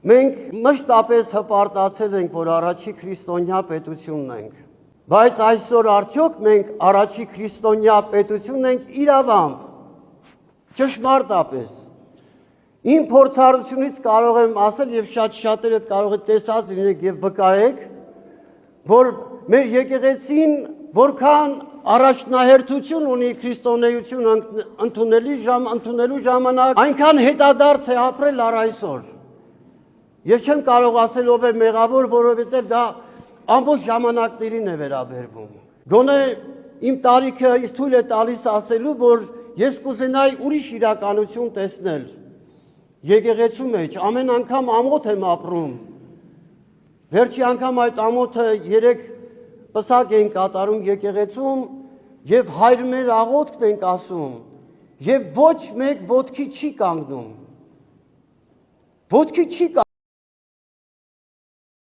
Մենք մշտապես հպարտացել ենք, որ առաջի քրիստոնյա պետությունն ենք, բայց այսօր արդյոք մենք առաջի քրիստոնյա պետությունն ենք իրավամբ, ճշմարտապես։ Իմ փորձառությունից կարող եմ ասել եւ շատերը կարող է տեսած լինեք եւ վկայեք, որ մեր եկեղեցին որքան առաջնահերթություն ունի քրիստոնեություն ընդունելու ժամանակ, այնքան հետադարձ է ապրել առ այսօր։ Ես չեմ կարող ասել ով է մեղավոր, որովհետև դա ամբողջ ժամանակներին է վերաբերվում։ Գոնե իմ տարիքը ինձ թույլ է տալիս ասելու, որ ես կուզենայի ուրիշ իրականություն տեսնել։ Եկեղեցու մեջ ամեն անգամ ամոթ եմ ապրում։ Վերջի անգամ այդ ամոթը 3 պսակ են կատարում եկեղեցում եւ հայր մեր աղոթքն ենք ասում եւ ոչ մեկ ոտքի չի կանգնում։ Ոտքի չի